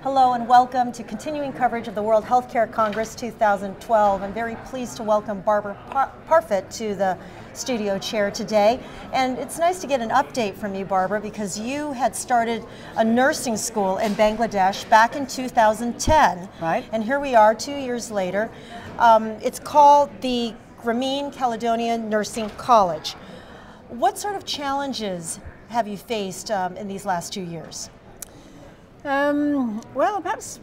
Hello and welcome to continuing coverage of the World Healthcare Congress 2012. I'm very pleased to welcome Barbara Parfitt to the studio chair today. And it's nice to get an update from you, Barbara, because you had started a nursing school in Bangladesh back in 2010. Right. And here we are 2 years later. It's called the Grameen Caledonia Nursing College. What sort of challenges have you faced in these last 2 years? Well, perhaps,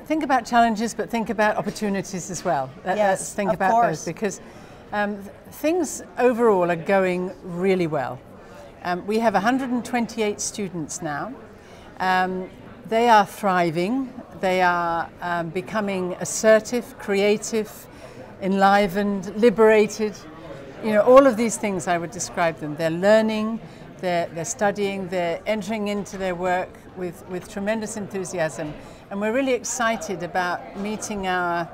think about challenges, but think about opportunities as well. Let's think about those, because things overall are going really well. We have 128 students now. They are thriving. They are becoming assertive, creative, enlivened, liberated. All of these things I would describe them. They're learning, they're studying, they're entering into their work with tremendous enthusiasm. And we're really excited about meeting our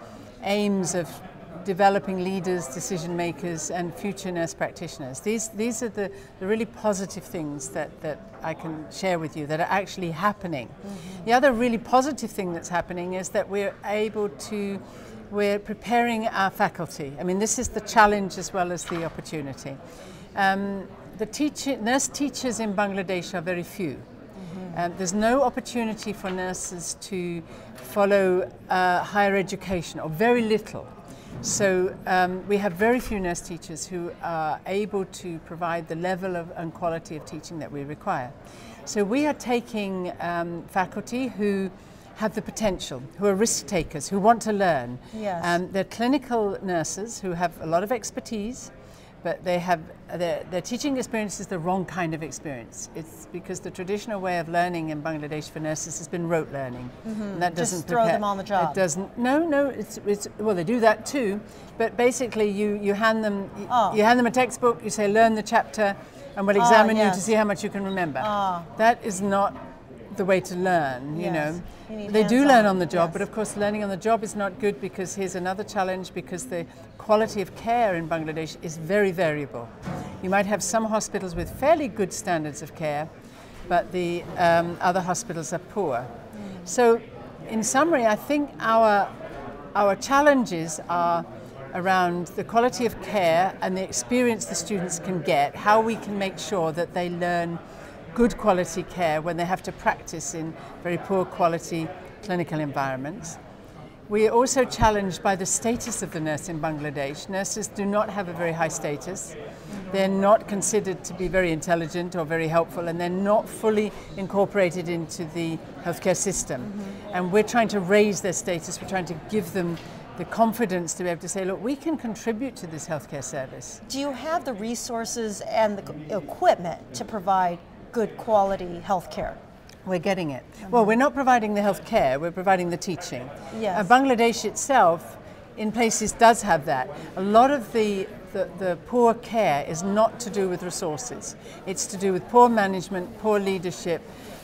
aims of developing leaders, decision makers, and future nurse practitioners. These are the really positive things that I can share with you that are actually happening. Mm-hmm. The other really positive thing that's happening is that we're preparing our faculty. I mean, this is the challenge as well as the opportunity. Nurse teachers in Bangladesh are very few. Mm-hmm. There's no opportunity for nurses to follow higher education, or very little. So we have very few nurse teachers who are able to provide the level and quality of teaching that we require. So we are taking faculty who have the potential, who are risk takers, who want to learn. Yes. They're clinical nurses who have a lot of expertise, but they have their teaching experience is the wrong kind of experience. It's because the traditional way of learning in Bangladesh for nurses has been rote learning. Mm-hmm. And that doesn't just throw them on the job. It doesn't. No. Well, they do that too, but basically you hand them a textbook. You say learn the chapter, and we'll examine you to see how much you can remember. That is not the way to learn. Yes. They do learn on the job, but of course learning on the job is not good, because here's another challenge, because the quality of care in Bangladesh is very variable. You might have some hospitals with fairly good standards of care, but the other hospitals are poor. So in summary, I think our challenges are around the quality of care and the experience the students can get, how we can make sure that they learn good quality care when they have to practice in very poor quality clinical environments. We are also challenged by the status of the nurse in Bangladesh. Nurses do not have a very high status. They're not considered to be very intelligent or very helpful, and they're not fully incorporated into the healthcare system. Mm-hmm. And we're trying to raise their status. We're trying to give them the confidence to be able to say, look, we can contribute to this healthcare service. Do you have the resources and the equipment to provide good quality health care? We're getting it. Mm-hmm. Well, we're not providing the health care, we're providing the teaching. Yes. Bangladesh itself, in places, does have that. A lot of the poor care is not to do with resources. It's to do with poor management, poor leadership,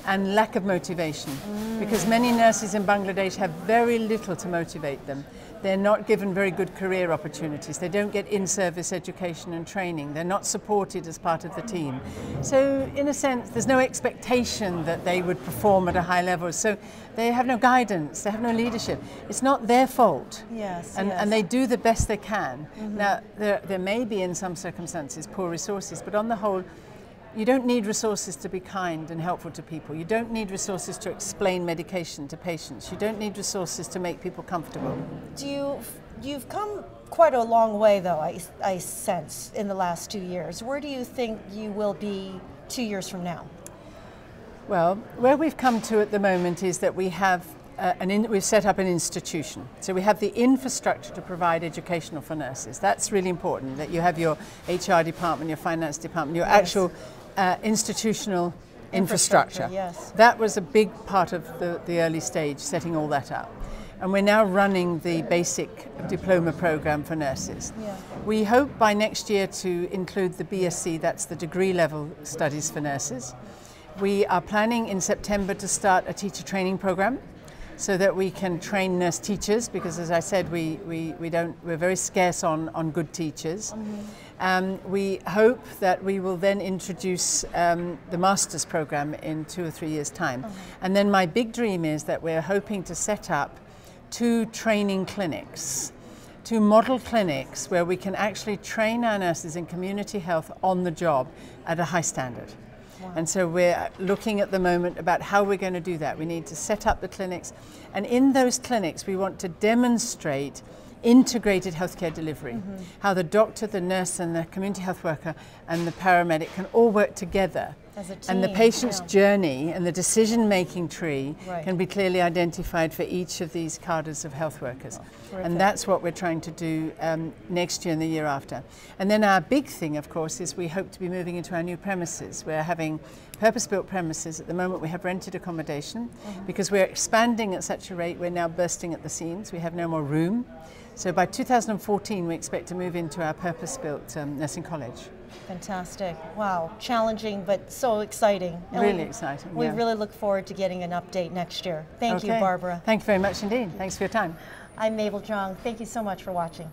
and lack of motivation. Because many nurses in Bangladesh have very little to motivate them. They're not given very good career opportunities. They don't get in-service education and training. They're not supported as part of the team. So in a sense, there's no expectation that they would perform at a high level. So they have no guidance, they have no leadership. It's not their fault. Yes, and they do the best they can. Mm-hmm. Now, there may be in some circumstances poor resources, but on the whole, you don't need resources to be kind and helpful to people. You don't need resources to explain medication to patients. You don't need resources to make people comfortable. You've come quite a long way, though, I sense, in the last 2 years. Where do you think you will be 2 years from now? Well, where we've come to at the moment is that we have we've set up an institution. So we have the infrastructure to provide educational for nurses. That's really important, that you have your HR department, your finance department, your actual institutional infrastructure. Yes. That was a big part of the early stage, setting all that up. And we're now running the basic diploma program for nurses. Yeah. We hope by next year to include the BSc, that's the degree level studies for nurses. We are planning in September to start a teacher training program. so that we can train nurse teachers, because as I said, we're very scarce on good teachers. We hope that we will then introduce the master's program in 2 or 3 years' time. And then my big dream is that we're hoping to set up 2 training clinics, 2 model clinics where we can actually train our nurses in community health on the job at a high standard. Wow. And so we're looking at the moment about how we're going to do that. We need to set up the clinics, and in those clinics we want to demonstrate integrated healthcare delivery, how the doctor, the nurse and the community health worker and the paramedic can all work together. As a team, and the patient's journey and the decision-making tree right. can be clearly identified for each of these cadres of health workers. Terrific. And that's what we're trying to do next year and the year after. And then our big thing, of course, is we hope to be moving into our new premises. We're having purpose-built premises. At the moment we have rented accommodation because we're expanding at such a rate we're now bursting at the seams. We have no more room. So by 2014 we expect to move into our purpose-built nursing college. Fantastic. Wow. Challenging, but so exciting. And really exciting. We really look forward to getting an update next year. Thank you, Barbara. Thank you very much indeed. Thanks for your time. I'm Mabel Zhang. Thank you so much for watching.